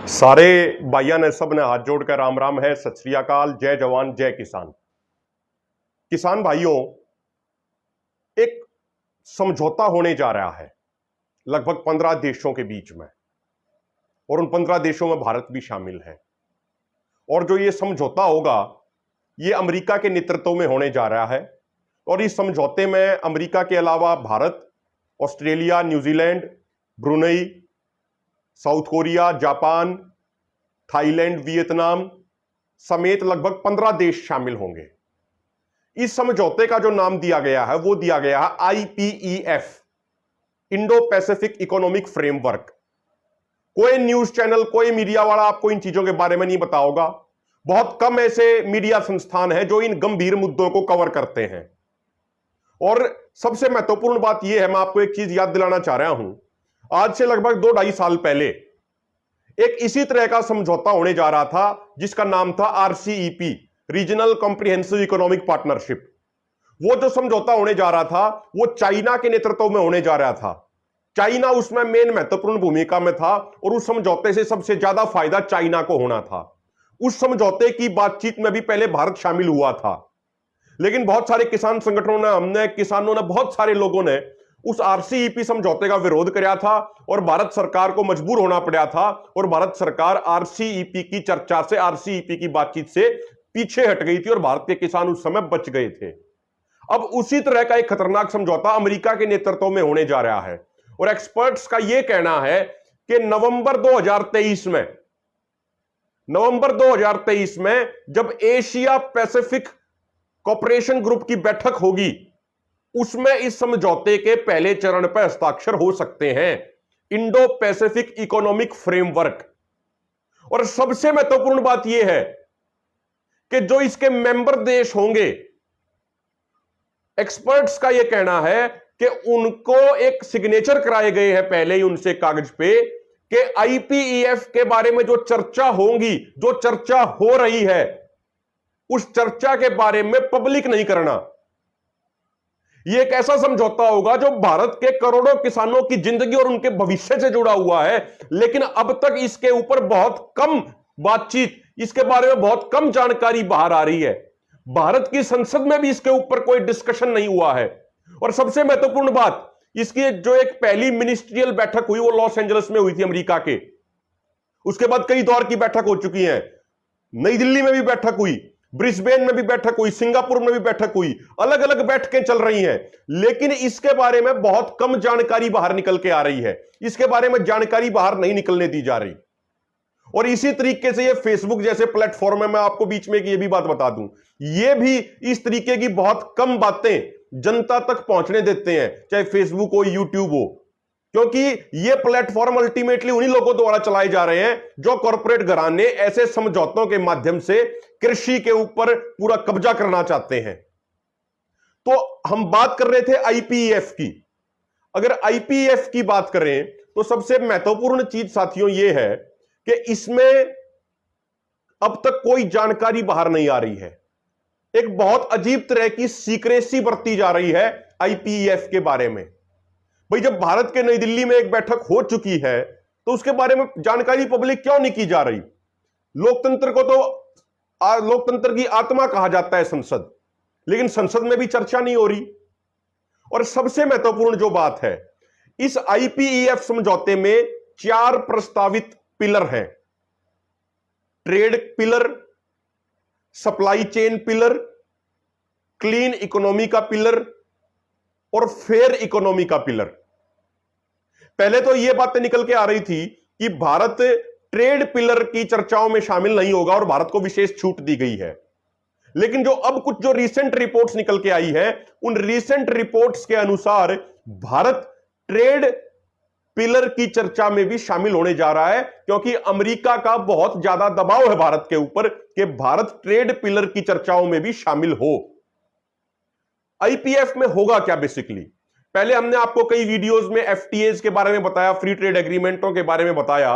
सारे भाइयों ने सब ने हाथ जोड़कर राम राम है, सत श्री अकाल, जय जवान जय किसान। किसान भाइयों, एक समझौता होने जा रहा है लगभग 15 देशों के बीच में, और उन 15 देशों में भारत भी शामिल है। और जो ये समझौता होगा ये अमेरिका के नेतृत्व में होने जा रहा है। और इस समझौते में अमेरिका के अलावा Bharat, Australia, New Zealand, Brunei, south Korea, Japan, Thailand, Vietnam समेत लगभग 15 देश शामिल होंगे। इस समझौते का जो नाम दिया गया है वो दिया गया है IPEF, Indo Pacific economic framework. कोई न्यूज चैनल, कोई मीडिया वाला आपको इन चीजों के बारे में नहीं बताओगा। बहुत कम ऐसे मीडिया संस्थान हैं जो इन गंभीर मुद्दों को कवर करते हैं। और सबसे महत्वपूर्ण बात यह है, मैं आपको एक चीज याद दिलाना चाह रहा हूं। आज से लगभग 2-2.5 साल पहले एक इसी तरह का समझौता होने जा रहा था जिसका नाम था RCEP, regional comprehensive economic partnership. वो जो समझौता होने जा रहा था वो चाइना के नेतृत्व में होने जा रहा था। चाइना उसमें मेन महत्वपूर्ण भूमिका में था और उस समझौते से सबसे ज्यादा फायदा चाइना को होना था। उस समझौते की बातचीत में भी पहले भारत शामिल हुआ था, लेकिन बहुत सारे किसान संगठनों ने, किसानों ने, बहुत सारे लोगों ने उस RCEP समझौते का विरोध किया था और भारत सरकार को मजबूर होना पड़ा था। और भारत सरकार RCEP की चर्चा से, RCEP की बातचीत से पीछे हट गई थी और भारत के किसान उस समय बच गए थे। अब उसी तरह का एक खतरनाक समझौता अमेरिका के नेतृत्व में होने जा रहा है। और एक्सपर्ट्स का यह कहना है कि नवंबर 2023 में जब एशिया पैसिफिक कॉर्पोरेशन ग्रुप की बैठक होगी उसमें इस समझौते के पहले चरण पर हस्ताक्षर हो सकते हैं, इंडो पैसिफिक इकोनॉमिक फ्रेमवर्क। और सबसे महत्वपूर्ण बात यह है कि जो इसके मेंबर देश होंगे, एक्सपर्ट्स का यह कहना है कि उनको एक सिग्नेचर कराए गए हैं पहले ही उनसे कागज पे कि IPEF के बारे में जो चर्चा होगी, जो चर्चा हो रही है, उस चर्चा के बारे में पब्लिक नहीं करना। यह एक ऐसा समझौता होगा जो भारत के करोड़ों किसानों की जिंदगी और उनके भविष्य से जुड़ा हुआ है, लेकिन अब तक इसके ऊपर बहुत कम बातचीत, इसके बारे में बहुत कम जानकारी बाहर आ रही है। भारत की संसद में भी इसके ऊपर कोई डिस्कशन नहीं हुआ है। और सबसे महत्वपूर्ण बात, इसकी जो एक पहली मिनिस्ट्रियल बैठक हुई वो लॉस एंजलिस में हुई थी अमेरिका के। उसके बाद कई दौर की बैठक हो चुकी है। नई दिल्ली में भी बैठक हुई, ब्रिस्बेन में भी बैठक हुई, सिंगापुर में भी बैठक हुई, अलग अलग बैठकें चल रही हैं, लेकिन इसके बारे में बहुत कम जानकारी बाहर निकल के आ रही है। इसके बारे में जानकारी बाहर नहीं निकलने दी जा रही। और इसी तरीके से ये फेसबुक जैसे प्लेटफॉर्म है, मैं आपको बीच में ये भी बात बता दूं, ये भी इस तरीके की बहुत कम बातें जनता तक पहुंचने देते हैं, चाहे फेसबुक हो, यूट्यूब हो, क्योंकि ये प्लेटफॉर्म अल्टीमेटली उन्हीं लोगों द्वारा चलाए जा रहे हैं जो कॉर्पोरेट घराने ऐसे समझौतों के माध्यम से कृषि के ऊपर पूरा कब्जा करना चाहते हैं। तो हम बात कर रहे थे IPEF की। अगर IPEF की बात करें तो सबसे महत्वपूर्ण चीज साथियों यह है कि इसमें अब तक कोई जानकारी बाहर नहीं आ रही है। एक बहुत अजीब तरह की सीक्रेसी बरती जा रही है IPEF के बारे में। भाई, जब भारत के नई दिल्ली में एक बैठक हो चुकी है तो उसके बारे में जानकारी पब्लिक क्यों नहीं की जा रही? लोकतंत्र को तो लोकतंत्र की आत्मा कहा जाता है संसद, लेकिन संसद में भी चर्चा नहीं हो रही। और सबसे महत्वपूर्ण जो बात है, इस IPEF समझौते में 4 प्रस्तावित पिलर हैं। Trade pillar, supply chain pillar, clean economy का पिलर और फेयर इकोनॉमी का पिलर। पहले तो यह बातें निकल के आ रही थी कि भारत ट्रेड पिलर की चर्चाओं में शामिल नहीं होगा और भारत को विशेष छूट दी गई है। लेकिन जो रीसेंट रिपोर्ट्स निकल के आई है, उन रीसेंट रिपोर्ट्स के अनुसार भारत ट्रेड पिलर की चर्चा में भी शामिल होने जा रहा है, क्योंकि अमेरिका का बहुत ज्यादा दबाव है भारत के ऊपर कि भारत ट्रेड पिलर की चर्चाओं में भी शामिल हो। IPEF में होगा क्या बेसिकली? पहले हमने आपको कई वीडियोस में FTAs के बारे में बताया, फ्री ट्रेड एग्रीमेंटों के बारे में बताया।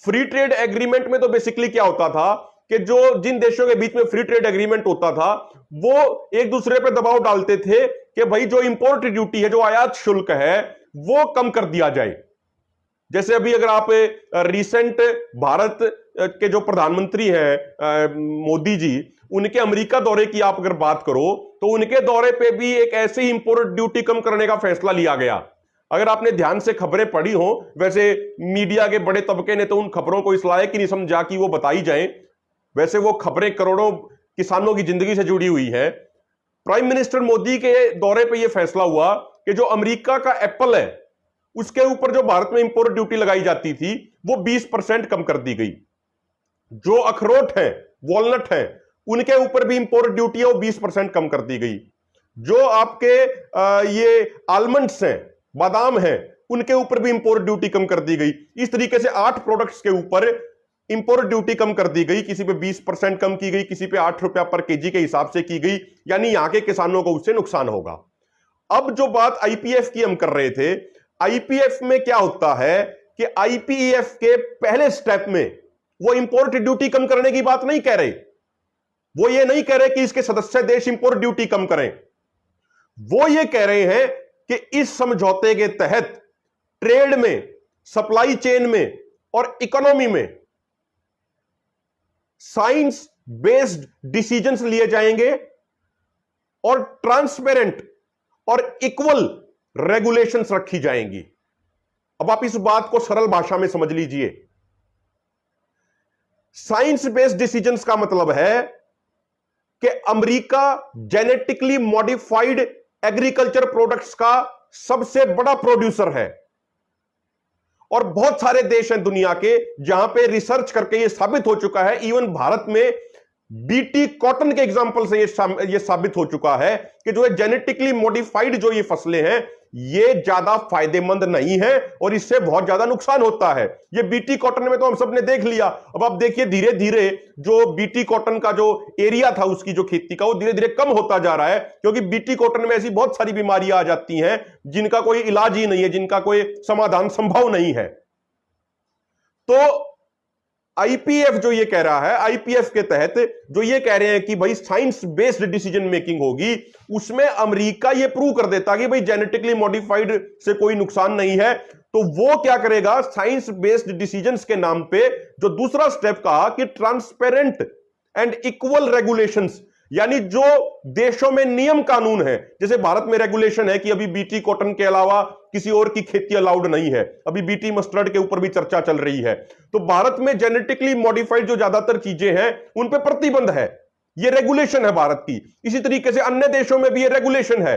फ्री ट्रेड एग्रीमेंट में तो बेसिकली क्या होता था कि जिन देशों के बीच में फ्री ट्रेड एग्रीमेंट होता था वो एक दूसरे पर दबाव डालते थे कि भाई जो इंपोर्ट ड्यूटी है, जो आयात शुल्क है, वो कम कर दिया जाए। जैसे अभी अगर आप रिसेंट भारत के जो प्रधानमंत्री हैं मोदी जी, उनके अमेरिका दौरे की आप अगर बात करो तो उनके दौरे पे भी एक ऐसे ही इंपोर्ट ड्यूटी कम करने का फैसला लिया गया। अगर आपने ध्यान से खबरें पढ़ी हो, वैसे मीडिया के बड़े तबके ने तो उन खबरों को इस लायक ही नहीं समझा कि वो बताई जाए, वैसे वो खबरें करोड़ों किसानों की जिंदगी से जुड़ी हुई है। प्राइम मिनिस्टर मोदी के दौरे पे यह फैसला हुआ कि जो अमेरिका का एप्पल है उसके ऊपर जो भारत में इंपोर्ट ड्यूटी लगाई जाती थी वो 20% कम कर दी गई। जो अखरोट है, वॉलनट है, उनके ऊपर भी इंपोर्ट ड्यूटी है वो 20% कम कर दी गई। जो आपके ये आलमंड्स हैं, बादाम हैं, उनके ऊपर भी इंपोर्ट ड्यूटी कम कर दी गई। इस तरीके से 8 प्रोडक्ट्स के ऊपर इंपोर्ट ड्यूटी कम कर दी गई। किसी पे 20% कम की गई, किसी पे 8 रुपया पर केजी के हिसाब से की गई, यानी यहां के किसानों को उससे नुकसान होगा। अब जो बात आईपीएफ की हम कर रहे थे, आईपीएफ में क्या होता है कि आईपीएफ के पहले स्टेप में वो इंपोर्ट ड्यूटी कम करने की बात नहीं कह रहे। वो ये नहीं कह रहे कि इसके सदस्य देश इंपोर्ट ड्यूटी कम करें। वो ये कह रहे हैं कि इस समझौते के तहत ट्रेड में, सप्लाई चेन में और इकोनॉमी में साइंस बेस्ड डिसीजंस लिए जाएंगे और ट्रांसपेरेंट और इक्वल रेगुलेशंस रखी जाएंगी। अब आप इस बात को सरल भाषा में समझ लीजिए। साइंस बेस्ड डिसीजंस का मतलब है कि America genetically modified agriculture products का सबसे बड़ा प्रोड्यूसर है और बहुत सारे देश हैं दुनिया के जहां पे रिसर्च करके यह साबित हो चुका है, इवन भारत में बीटी कॉटन के एग्जांपल से यह साबित हो चुका है कि जो है जेनेटिकली मॉडिफाइड जो ये फसलें हैं ये ज्यादा फायदेमंद नहीं है और इससे बहुत ज्यादा नुकसान होता है। ये बीटी कॉटन में तो हम सब ने देख लिया। अब आप देखिए धीरे धीरे जो बीटी कॉटन का जो एरिया था उसकी जो खेती का, वो धीरे धीरे कम होता जा रहा है, क्योंकि बीटी कॉटन में ऐसी बहुत सारी बीमारियां आ जाती हैं जिनका कोई इलाज ही नहीं है, जिनका कोई समाधान संभव नहीं है। तो आईपीएफ जो ये कह रहा है, आईपीएफ के तहत जो ये कह रहे हैं कि भाई साइंस बेस्ड डिसीजन मेकिंग होगी, उसमें अमेरिका ये प्रूव कर देता कि भाई जेनेटिकली मॉडिफाइड से कोई नुकसान नहीं है। तो वो क्या करेगा, साइंस बेस्ड डिसीजंस के नाम पे जो दूसरा स्टेप कहा कि ट्रांसपेरेंट एंड इक्वल रेगुलेशंस, यानी जो देशों में नियम कानून है, जैसे भारत में रेगुलेशन है कि अभी बीटी कॉटन के अलावा किसी और की खेती अलाउड नहीं है, अभी बीटी मस्टर्ड के ऊपर भी चर्चा चल रही है। तो भारत में जेनेटिकली मॉडिफाइड जो ज्यादातर चीजें हैं उन पे प्रतिबंध है, ये रेगुलेशन है भारत की। इसी तरीके से अन्य देशों में भी ये रेगुलेशन है।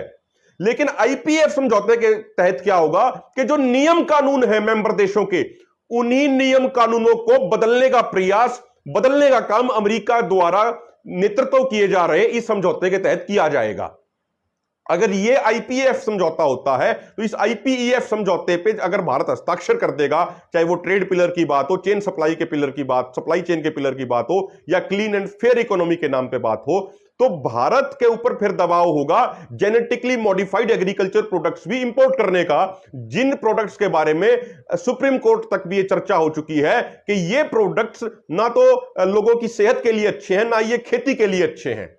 लेकिन आईपीएफ समझौते के तहत क्या होगा कि जो नियम कानून है मेंबर देशों के, उन्हीं नियम कानूनों को बदलने का प्रयास, बदलने का काम अमेरिका द्वारा नेतृत्व किए जा रहे इस समझौते के तहत किया जाएगा। अगर यह आईपीएफ समझौता होता है तो इस आईपीईएफ समझौते पे अगर भारत हस्ताक्षर कर देगा, चाहे वो ट्रेड पिलर की बात हो, चेन सप्लाई के पिलर की बात, सप्लाई चेन के पिलर की बात हो, या क्लीन एंड फेयर इकोनॉमी के नाम पे बात हो, तो भारत के ऊपर फिर दबाव होगा जेनेटिकली मॉडिफाइड एग्रीकल्चर प्रोडक्ट्स भी इंपोर्ट करने का, जिन प्रोडक्ट्स के बारे में सुप्रीम कोर्ट तक भी ये चर्चा हो चुकी है कि ये प्रोडक्ट्स ना तो लोगों की सेहत के लिए अच्छे हैं, ना ये खेती के लिए अच्छे हैं।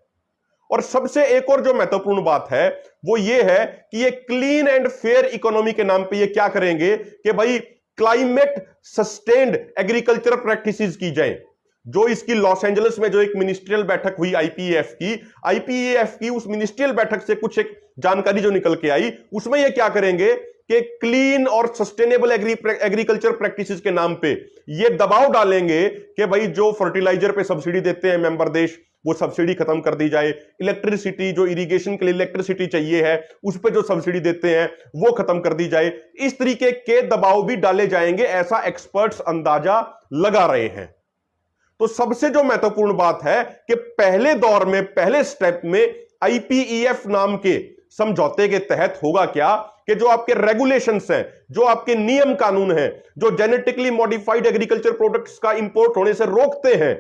और सबसे एक और जो महत्वपूर्ण बात है वो ये है कि ये क्लीन एंड फेयर इकोनॉमी के नाम पे ये क्या करेंगे कि भाई क्लाइमेट सस्टेन्ड एग्रीकल्चर प्रैक्टिसेस की जाए। जो इसकी लॉस एंजलिस में जो एक मिनिस्ट्रियल बैठक हुई आईपीएफ की उस मिनिस्ट्रियल बैठक से कुछ एक जानकारी जो निकल के आई, उसमें ये क्या करेंगे कि क्लीन और सस्टेनेबल एग्रीकल्चर प्रैक्टिसेस के नाम पे ये दबाव डालेंगे कि भाई जो फर्टिलाइजर पे सब्सिडी देते हैं मेंबर देश, वो सब्सिडी खत्म कर दी जाए। इलेक्ट्रिसिटी, जो इरिगेशन के लिए इलेक्ट्रिसिटी चाहिए है, उस पर जो सब्सिडी देते हैं वो खत्म कर दी जाए। इस तरीके के दबाव भी डाले जाएंगे, ऐसा एक्सपर्ट्स अंदाजा लगा रहे हैं। तो सबसे जो महत्वपूर्ण बात है कि पहले दौर में, पहले स्टेप में आईपीईएफ नाम के समझौते के तहत होगा क्या कि जो आपके रेगुलेशंस हैं, जो आपके नियम कानून हैं, जो जेनेटिकली मॉडिफाइड एग्रीकल्चर प्रोडक्ट्स का इंपोर्ट होने से रोकते हैं,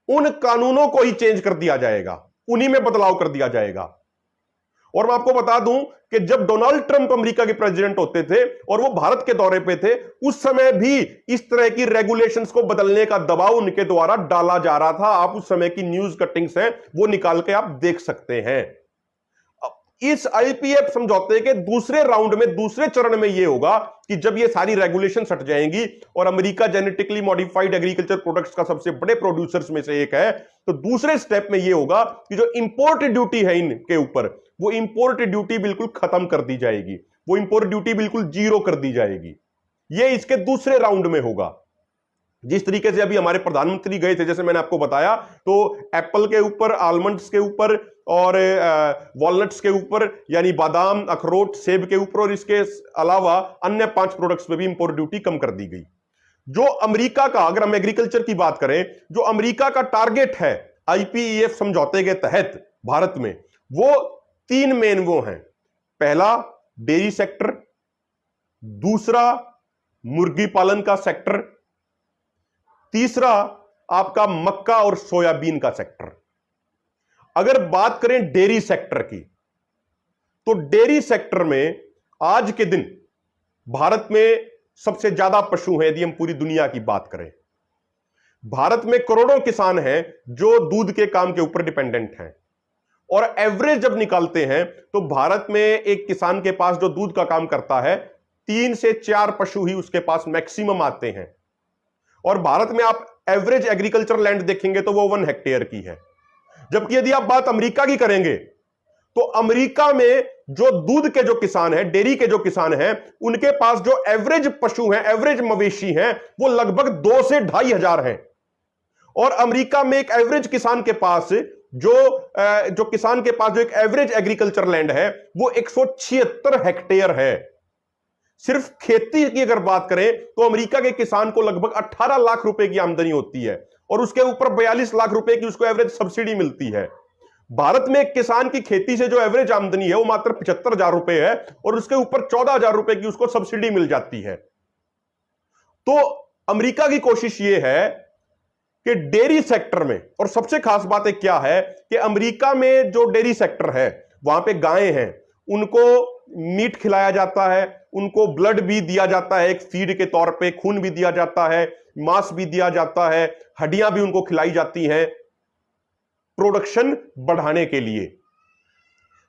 उन कानूनों को ही चेंज कर दिया जाएगा, उन्हीं में बदलाव कर दिया जाएगा। और मैं आपको बता दूं कि जब डोनाल्ड ट्रंप अमेरिका के प्रेसिडेंट होते थे और वो भारत के दौरे पे थे, उस समय भी इस तरह की रेगुलेशंस को बदलने का दबाव उनके द्वारा डाला जा रहा था। आप उस समय की न्यूज कटिंग्स हैं वो निकाल के आप देख सकते हैं। इस आईपीएफ समझौते के दूसरे राउंड में, दूसरे चरण में यह होगा कि जब ये सारी रेगुलेशन हट जाएंगी और America genetically modified agriculture products का सबसे बड़े प्रोड्यूसर्स में से एक है, तो दूसरे स्टेप में यह होगा कि जो इंपोर्ट ड्यूटी है इनके ऊपर, वो इंपोर्ट ड्यूटी बिल्कुल खत्म कर दी जाएगी, वो इंपोर्ट ड्यूटी बिल्कुल जीरो कर दी जाएगी। ये इसके दूसरे राउंड में होगा। जिस तरीके से अभी हमारे प्रधानमंत्री गए थे, जैसे मैंने आपको बताया, तो एप्पल के ऊपर, आलमंड्स के ऊपर और वॉलनट्स के ऊपर, यानी बादाम, अखरोट, सेब के ऊपर, और इसके अलावा अन्य 5 प्रोडक्ट्स पे भी इंपोर्ट ड्यूटी कम कर दी गई। जो अमेरिका का, अगर हम एग्रीकल्चर की बात करें, जो अमेरिका का टारगेट है आईपीईएफ समझौते के तहत भारत में, वो 3 मेन वो हैं। पहला डेयरी सेक्टर, दूसरा मुर्गी पालन का सेक्टर, तीसरा आपका मक्का और सोयाबीन का सेक्टर। अगर बात करें डेयरी सेक्टर की, तो डेयरी सेक्टर में आज के दिन भारत में सबसे ज्यादा पशु हैं। यदि हम पूरी दुनिया की बात करें, भारत में करोड़ों किसान हैं जो दूध के काम के ऊपर डिपेंडेंट हैं, और एवरेज जब निकालते हैं तो भारत में एक किसान के पास जो दूध का काम करता है, 3 से 4 पशु ही उसके पास मैक्सिमम आते हैं। और भारत में आप एवरेज एग्रीकल्चर लैंड देखेंगे तो वो 1 हेक्टेयर की है। जबकि यदि आप बात अमेरिका की करेंगे, तो अमेरिका में जो दूध के जो किसान हैं, डेयरी के जो किसान हैं, उनके पास जो एवरेज पशु हैं, एवरेज मवेशी हैं, वो लगभग 2 से 2,500 हजार हैं। और अमेरिका में एक एवरेज किसान के पास जो किसान के पास जो एक एवरेज एग्रीकल्चर लैंड है, वो 176 हेक्टेयर है। सिर्फ खेती की अगर बात करें तो अमेरिका के किसान को लगभग 18 लाख रुपए की आमदनी होती है, और उसके ऊपर 42 लाख रुपए की उसको एवरेज सब्सिडी मिलती है। भारत में एक किसान की खेती से जो एवरेज आमदनी है वो मात्र 75,000 रुपए है, और उसके ऊपर 14,000 रुपए की उसको सब्सिडी मिल जाती है। तो अमेरिका की कोशिश ये है कि डेयरी सेक्टर में, और सबसे खास बात एक क्या है कि अमेरिका में जो डेयरी सेक्टर है, वहां पे गायें हैं, उनको मीट खिलाया जाता है, उनको ब्लड भी दिया जाता है एक फीड के तौर पे, खून भी दिया जाता है, मांस भी दिया जाता है, हड्डियां भी उनको खिलाई जाती हैं प्रोडक्शन बढ़ाने के लिए।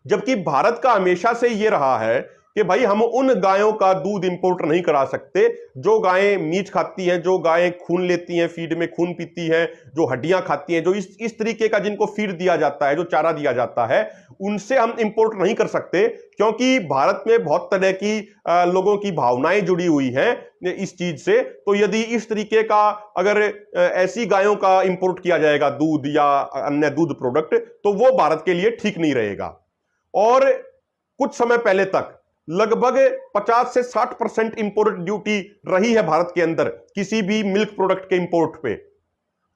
जबकि भारत का हमेशा से यह रहा है कि भाई हम उन गायों का दूध इंपोर्ट नहीं करा सकते जो गायें मीट खाती हैं, जो गायें खून लेती हैं, फीड में खून पीती हैं, जो हड्डियां खाती हैं, जो इस तरीके का जिनको फीड दिया जाता है, जो चारा दिया जाता है, उनसे हम इंपोर्ट नहीं कर सकते, क्योंकि भारत में बहुत तरह की लोगों की भावनाएं जुड़ी हुई हैं इस चीज से। तो यदि इस तरीके का अगर ऐसी गायों का इंपोर्ट किया जाएगा दूध या अन्य दूध प्रोडक्ट, तो वो भारत के लिए ठीक नहीं रहेगा। और कुछ समय पहले तक लगभग 50 से 60% इंपोर्ट ड्यूटी रही है भारत के अंदर किसी भी मिल्क प्रोडक्ट के इंपोर्ट पे।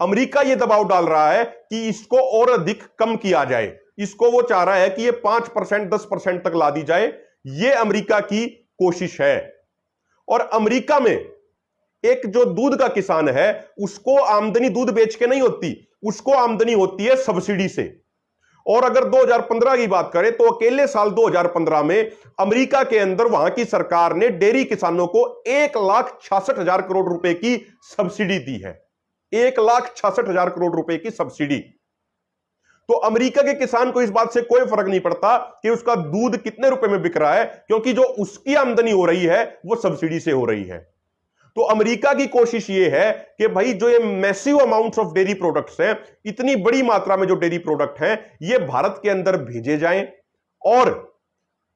अमेरिका यह दबाव डाल रहा है कि इसको और अधिक कम किया जाए, इसको वो चाह रहा है कि ये 5%, 10% तक ला दी जाए। ये अमेरिका की कोशिश है। और अमेरिका में एक जो दूध का किसान है, उसको आमदनी दूध बेच के नहीं होती, उसको आमदनी होती है सब्सिडी से। और अगर 2015 की बात करें तो अकेले साल 2015 में अमेरिका के अंदर वहां की सरकार ने डेयरी किसानों को 1,66,000 करोड़ रुपए की सब्सिडी दी है। 1,66,000 करोड़ रुपए की सब्सिडी। तो अमेरिका के किसान को इस बात से कोई फर्क नहीं पड़ता कि उसका दूध कितने रुपए में बिक रहा है, क्योंकि जो उसकी आमदनी हो रही है वो सब्सिडी से हो रही है। तो अमेरिका की कोशिश यह है कि भाई जो ये massive amounts of dairy products हैं, इतनी बड़ी मात्रा में जो डेयरी प्रोडक्ट हैं, ये भारत के अंदर भेजे जाएं। और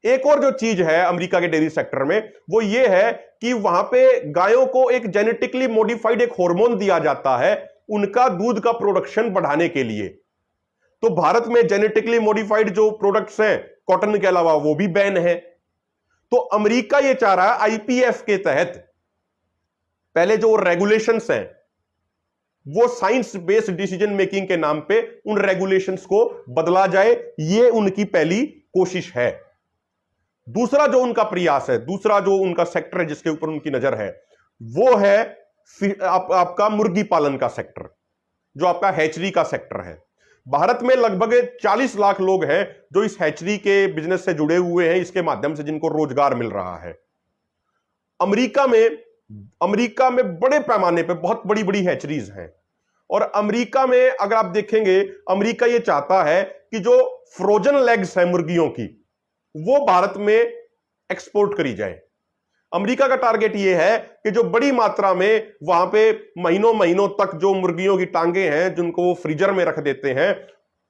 एक और जो चीज है अमेरिका के डेयरी सेक्टर में, वो ये है कि वहां पे गायों को एक जेनेटिकली मॉडिफाइड एक हार्मोन दिया जाता है उनका दूध का प्रोडक्शन बढ़ाने के लिए। तो भारत में जेनेटिकली मॉडिफाइड जो प्रोडक्ट्स हैं कॉटन के अलावा, वो भी बैन है। तो अमेरिका ये चाह रहा है आईपीएफ के तहत पहले जो रेगुलेशंस हैं वो साइंस बेस्ड डिसीजन मेकिंग के नाम पे उन रेगुलेशंस को बदला जाए, ये उनकी पहली कोशिश है। दूसरा जो उनका प्रयास है, दूसरा जो उनका सेक्टर है जिसके ऊपर उनकी नजर है, वो है आपका मुर्गी पालन का सेक्टर, जो आपका हैचरी का सेक्टर है। भारत में लगभग 40 लाख लोग हैं जो इस हैचरी के बिजनेस से जुड़े हुए हैं, इसके माध्यम से जिनको रोजगार मिल रहा है। अमेरिका में बड़े पैमाने पे बहुत बड़ी बड़ी हैचरीज हैं। और अमेरिका में अगर आप देखेंगे, अमेरिका ये चाहता है कि जो फ्रोजन लेग्स हैं मुर्गियों की, वो भारत में एक्सपोर्ट करी जाए। अमेरिका का टारगेट यह है कि जो बड़ी मात्रा में वहां पे महीनों महीनों तक जो मुर्गियों की टांगे हैं जिनको वो फ्रीजर में रख देते हैं,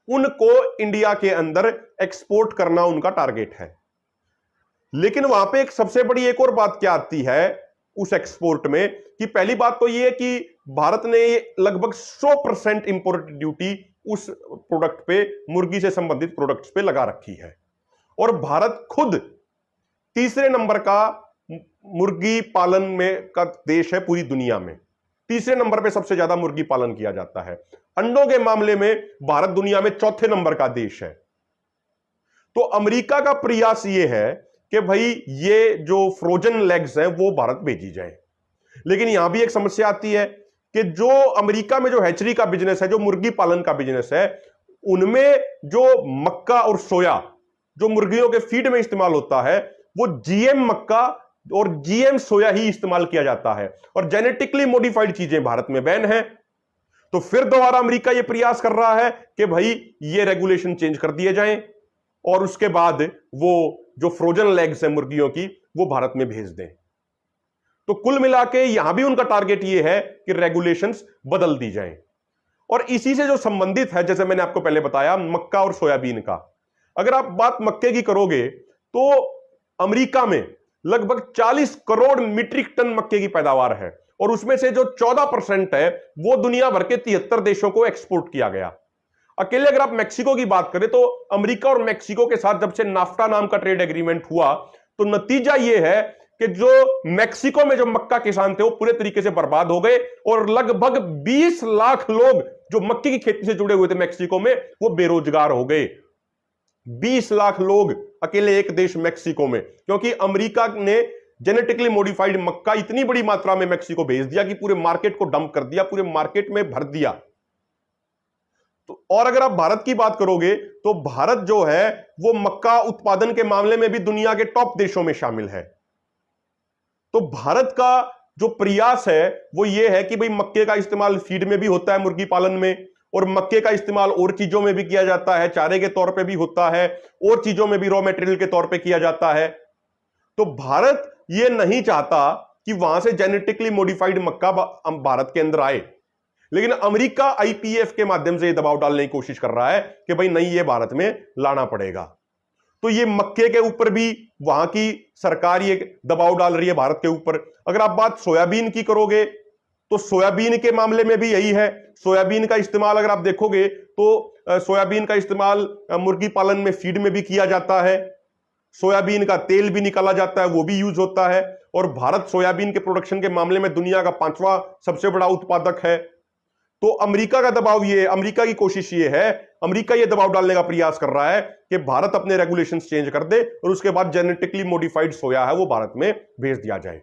उनको इंडिया के अंदर एक्सपोर्ट करना उनका टारगेट है। लेकिन वहां पे एक सबसे बड़ी एक और बात क्या आती है उस एक्सपोर्ट में, कि पहली बात तो यह कि भारत ने लगभग 100% इंपोर्ट ड्यूटी उस प्रोडक्ट पे, मुर्गी से संबंधित प्रोडक्ट्स पे लगा रखी है। और भारत खुद तीसरे नंबर का मुर्गी पालन में का देश है पूरी दुनिया में। तीसरे नंबर पे सबसे ज्यादा मुर्गी पालन किया जाता है। अंडों के मामले में भारत दुनिया में चौथे नंबर का देश है। तो अमेरिका का प्रयास यह है कि भाई ये जो फ्रोजन लेग्स हैं वो भारत भेजी जाए। लेकिन यहां भी एक समस्या आती है कि जो अमेरिका में जो हैचरी का बिजनेस है, जो मुर्गी पालन का बिजनेस है, उनमें जो मक्का और सोया जो मुर्गियों के फीड में इस्तेमाल होता है, वो जीएम मक्का और जीएम सोया ही इस्तेमाल किया जाता है। और जेनेटिकली मॉडिफाइड चीजें भारत में बैन है। तो फिर दोबारा अमेरिका यह प्रयास कर रहा है कि भाई ये रेगुलेशन चेंज कर दिए जाएं और उसके बाद वो जो फ्रोजन लेग्स है मुर्गियों की वो भारत में भेज दें। तो कुल मिला के यहां भी उनका टारगेट ये है कि रेगुलेशंस बदल दी जाएं। और इसी से जो संबंधित है, जैसे मैंने आपको पहले बताया, मक्का और सोयाबीन का, अगर आप बात मक्के की करोगे तो अमेरिका में लगभग 40 करोड़ मीट्रिक टन मक्के की पैदावार है और उसमें से जो 14% है वो दुनिया भर के 73 देशों को एक्सपोर्ट किया गया। अकेले अगर आप मैक्सिको की बात करें तो अमेरिका और मैक्सिको के साथ जब से नाफ्टा नाम का ट्रेड एग्रीमेंट हुआ तो नतीजा यह है कि जो मैक्सिको में जो मक्का किसान थे वो पूरे तरीके से बर्बाद हो गए और लगभग 20 लाख लोग जो मक्के की खेती से जुड़े हुए थे मैक्सिको में वो बेरोजगार हो गए। 20 लाख लोग अकेले एक देश मैक्सिको में, क्योंकि अमेरिका ने जेनेटिकली मॉडिफाइड मक्का इतनी बड़ी मात्रा में मैक्सिको भेज दिया कि पूरे मार्केट को डंप कर दिया, पूरे मार्केट में भर दिया। तो और अगर आप भारत की बात करोगे तो भारत जो है वो मक्का उत्पादन के मामले में भी दुनिया के टॉप देशों में शामिल है। तो भारत का जो प्रयास है वो ये है कि भाई मक्के का इस्तेमाल फीड में भी होता है मुर्गी पालन में, और मक्के का इस्तेमाल और चीजों में भी किया जाता है, चारे के तौर पे भी होता है, और चीजों में भी रॉ मटेरियल के तौर पे किया जाता है। तो भारत ये नहीं चाहता कि वहां से जेनेटिकली मॉडिफाइड मक्का भारत के अंदर आए, लेकिन अमेरिका आईपीएफ के माध्यम से ये दबाव डालने की कोशिश कर रहा है कि भाई नहीं, ये भारत में लाना पड़ेगा। तो ये मक्के के ऊपर भी वहां की सरकार ये दबाव डाल रही है भारत के ऊपर। अगर आप बात सोयाबीन की करोगे तो सोयाबीन के मामले में भी यही है। सोयाबीन का इस्तेमाल अगर आप देखोगे तो सोयाबीन का इस्तेमाल मुर्गी पालन में फीड में भी किया जाता है। सोयाबीन का तेल भी निकाला जाता है, वो भी यूज होता है। और भारत सोयाबीन के प्रोडक्शन के मामले में दुनिया का 5वां सबसे बड़ा उत्पादक है। तो अमेरिका का दबाव ये, अमेरिका की कोशिश ये है, अमेरिका ये दबाव डालने का प्रयास कर रहा है कि भारत अपने रेगुलेशंस चेंज कर दे और उसके बाद जेनेटिकली मॉडिफाइड सोया है वो भारत में भेज दिया जाए।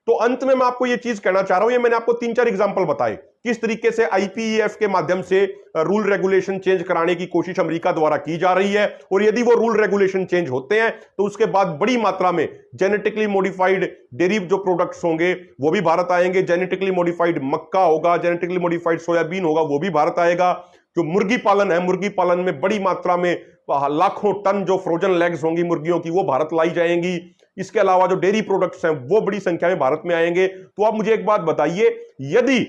तो अंत में मैं आपको ये चीज कहना चाह रहा हूं, ये मैंने आपको 3-4 एग्जांपल बताए किस तरीके से आईपीईएफ के माध्यम से रूल रेगुलेशन चेंज कराने की कोशिश अमेरिका द्वारा की जा रही है। और यदि वो रूल रेगुलेशन चेंज होते हैं तो उसके बाद बड़ी मात्रा में जेनेटिकली मॉडिफाइड डेयरी जो प्रोडक्ट्स होंगे वो भी भारत आएंगे। जेनेटिकली मॉडिफाइड मक्का होगा, जेनेटिकली मॉडिफाइड सोयाबीन होगा, वो भी भारत आएगा। जो मुर्गी पालन है, मुर्गी पालन में बड़ी मात्रा में लाखों टन जो फ्रोजन लेग्स होंगी मुर्गियों की वो भारत लाई जाएंगी। इसके अलावा जो डेयरी प्रोडक्ट्स हैं वो बड़ी संख्या में भारत में आएंगे। तो आप मुझे एक बात बताइए, यदि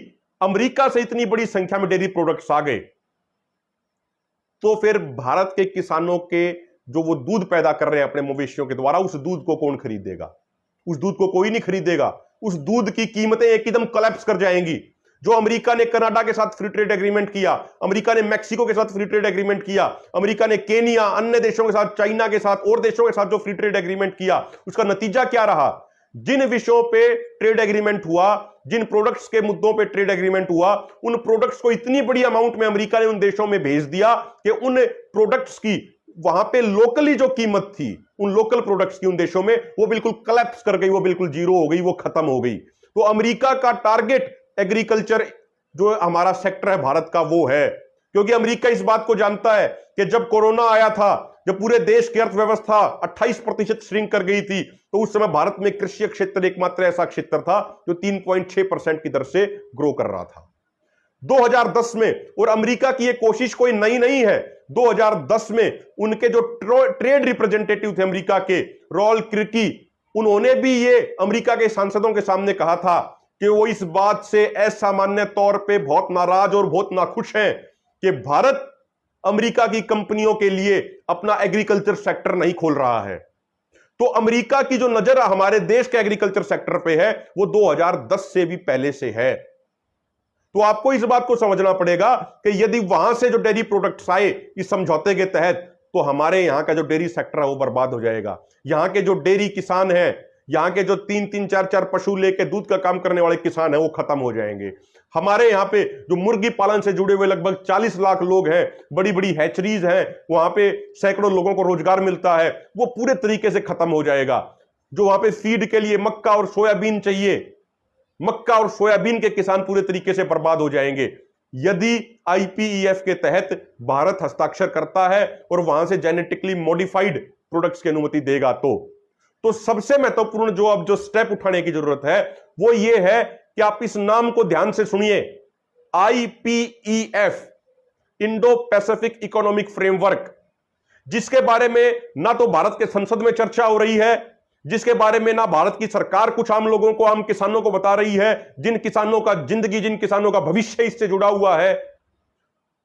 अमेरिका से इतनी बड़ी संख्या में डेयरी प्रोडक्ट्स आ गए तो फिर भारत के किसानों के जो वो दूध पैदा कर रहे हैं अपने मवेशियों के द्वारा, उस दूध को कौन खरीदेगा? उस दूध को कोई नहीं खरीदेगा। उस दूध की कीमतें एकदम कोलैप्स कर जाएंगी। जो अमेरिका ने कनाडा के साथ फ्री ट्रेड एग्रीमेंट किया, अमेरिका ने मैक्सिको के साथ फ्री ट्रेड एग्रीमेंट किया, अमेरिका ने केनिया, अन्य देशों के साथ, चाइना के साथ और देशों के साथ जो फ्री ट्रेड एग्रीमेंट किया, उसका नतीजा क्या रहा? जिन विषयों पे ट्रेड एग्रीमेंट हुआ, जिन प्रोडक्ट्स के मुद्दों पे ट्रेड एग्रीमेंट हुआ, उन प्रोडक्ट्स को इतनी बड़ी अमाउंट में अमेरिका ने उन देशों में भेज दिया कि उन प्रोडक्ट्स की वहां पे लोकली जो कीमत थी उन लोकल प्रोडक्ट्स की उन देशों में, वो बिल्कुल कोलैप्स कर गई, वो बिल्कुल जीरो हो गई, वो खत्म हो गई। तो अमेरिका का टारगेट एग्रीकल्चर जो हमारा सेक्टर है भारत का वो है, क्योंकि अमेरिका इस बात को जानता है कि जब कोरोना आया था, जब पूरे देश की अर्थव्यवस्था 28% श्रिंक कर गई थी, तो उस समय भारत में कृषि क्षेत्र एकमात्र ऐसा क्षेत्र था जो 3.6% की दर से ग्रो कर रहा था। 2010 में। और अमेरिका की यह कोशिश कोई नई नहीं है। 2010 में उनके जो ट्रेड रिप्रेजेंटेटिव थे अमेरिका के, रॉल क्रिकी, उन्होंने भी ये अमेरिका के सांसदों के सामने कहा था कि वो इस बात से असामान्य तौर पे बहुत नाराज और बहुत नाखुश हैं कि भारत अमेरिका की कंपनियों के लिए अपना एग्रीकल्चर सेक्टर नहीं खोल रहा है। तो अमेरिका की जो नजर हमारे देश के एग्रीकल्चर सेक्टर पे है वो 2010 से भी पहले से है। तो आपको इस बात को समझना पड़ेगा कि यदि वहां से जो डेयरी प्रोडक्ट्स आए इस समझौते के तहत, तो हमारे यहां का जो डेयरी सेक्टर है वो बर्बाद हो जाएगा। यहां के जो डेयरी किसान हैं, यहां के जो 3-3, 4-4 पशु लेके दूध का काम करने वाले किसान हैं, वो खत्म हो जाएंगे। हमारे यहाँ पे जो मुर्गी पालन से जुड़े हुए लगभग 40 लाख लोग हैं, बड़ी बड़ी हैचरीज हैं, वहां पे सैकड़ों लोगों को रोजगार मिलता है, वो पूरे तरीके से खत्म हो जाएगा। जो वहां पे फीड के लिए मक्का और सोयाबीन चाहिए, मक्का और सोयाबीन के किसान पूरे तरीके से बर्बाद हो जाएंगे यदि आईपीईएफ के तहत भारत हस्ताक्षर करता है और वहां से जेनेटिकली मॉडिफाइड प्रोडक्ट्स की अनुमति देगा। तो सबसे महत्वपूर्ण जो अब जो स्टेप उठाने की जरूरत है वो ये है कि आप इस नाम को ध्यान से सुनिए, IPEF, Indo Pacific economic framework, जिसके बारे में ना तो भारत के संसद में चर्चा हो रही है, जिसके बारे में ना भारत की सरकार कुछ आम लोगों को, आम किसानों को बता रही है, जिन किसानों का जिंदगी, जिन किसानों का भविष्य इससे जुड़ा हुआ है।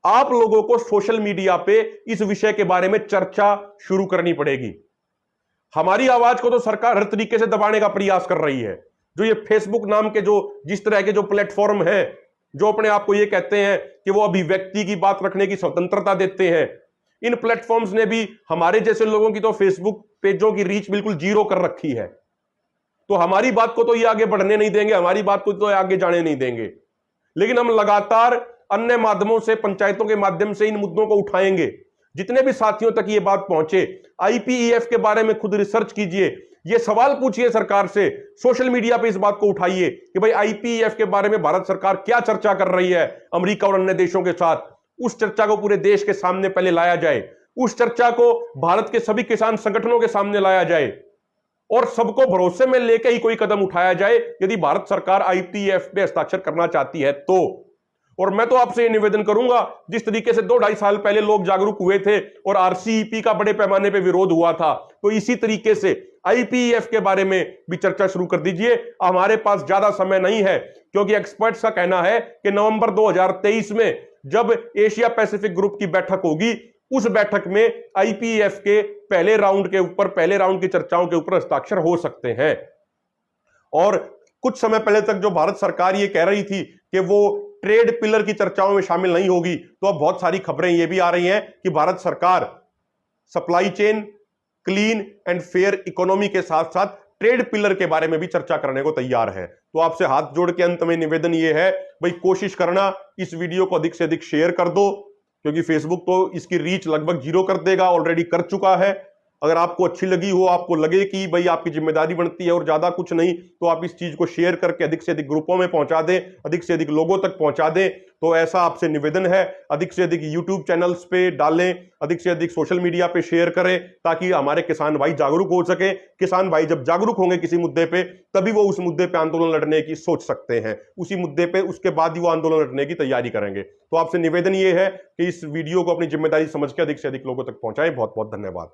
आप लोगों को सोशल मीडिया पे इस विषय के बारे में चर्चा शुरू करनी पड़ेगी। हमारी आवाज को तो सरकार हर तरीके से दबाने का प्रयास कर रही है। जो ये फेसबुक नाम के जो जिस तरह के जो प्लेटफॉर्म है, जो अपने आप को ये कहते हैं कि वो अभिव्यक्ति की बात रखने की स्वतंत्रता देते हैं, इन प्लेटफॉर्म्स ने भी हमारे जैसे लोगों की तो फेसबुक पेजों की रीच बिल्कुल जीरो कर रखी है। तो हमारी बात को तो ये आगे बढ़ने नहीं देंगे, हमारी बात को तो आगे जाने नहीं देंगे। लेकिन हम लगातार अन्य माध्यमों से, पंचायतों के माध्यम से इन मुद्दों को उठाएंगे, जितने भी साथियों तक ये बात पहुंचे। आईपीईएफ के बारे में खुद रिसर्च कीजिए, ये सवाल पूछिए सरकार से, सोशल मीडिया पे इस बात को उठाइए कि भाई आईपीईएफ के बारे में भारत सरकार क्या चर्चा कर रही है अमेरिका और अन्य देशों के साथ। उस चर्चा को पूरे देश के सामने पहले लाया जाए, उस चर्चा को भारत के सभी किसान संगठनों के सामने लाया जाए और सबको भरोसे में लेकर ही कोई कदम उठाया जाए यदि भारत सरकार आईपीईएफ पे हस्ताक्षर करना चाहती है तो। और मैं तो आपसे यह निवेदन करूंगा, जिस तरीके से 2-2.5 साल पहले लोग जागरूक हुए थे और आरसीईपी का बड़े पैमाने पर विरोध हुआ था, तो इसी तरीके से आईपीईएफ के बारे में भी चर्चा शुरू कर दीजिए। हमारे पास ज्यादा समय नहीं है, क्योंकि एक्सपर्ट्स का कहना है कि नवंबर 2023 में जब एशिया पैसिफिक ग्रुप की बैठक होगी, उस बैठक में आईपीईएफ के पहले राउंड की चर्चाओं के ऊपर हस्ताक्षर हो सकते हैं। और कुछ समय पहले तक जो भारत सरकार ये कह रही थी कि वो ट्रेड पिलर की चर्चाओं में शामिल नहीं होगी, तो अब बहुत सारी खबरें ये भी आ रही हैं कि भारत सरकार supply chain, clean and fair economy के साथ साथ ट्रेड पिलर के बारे में भी चर्चा करने को तैयार है। तो आपसे हाथ जोड़ के अंत में निवेदन ये है, भाई कोशिश करना इस वीडियो को अधिक से अधिक शेयर कर दो, क्योंकि फेसबुक तो इसकी रीच लगभग जीरो कर देगा, ऑलरेडी कर चुका है। अगर आपको अच्छी लगी हो, आपको लगे कि भाई आपकी जिम्मेदारी बनती है और ज्यादा कुछ नहीं, तो आप इस चीज को शेयर करके अधिक से अधिक ग्रुपों में पहुंचा दें, अधिक से अधिक लोगों तक पहुंचा दें। तो ऐसा आपसे निवेदन है, अधिक से अधिक यूट्यूब चैनल्स पे डालें, अधिक से अधिक सोशल मीडिया पे शेयर करें, ताकि हमारे किसान भाई जागरूक हो सके। किसान भाई जब जागरूक होंगे किसी मुद्दे पे, तभी वो उस मुद्दे पे आंदोलन लड़ने की सोच सकते हैं, उसी मुद्दे पे उसके बाद ही वो आंदोलन लड़ने की तैयारी करेंगे। तो आपसे निवेदन ये है कि इस वीडियो को अपनी जिम्मेदारी समझ के अधिक से अधिक लोगों तक पहुंचाएं। बहुत बहुत धन्यवाद।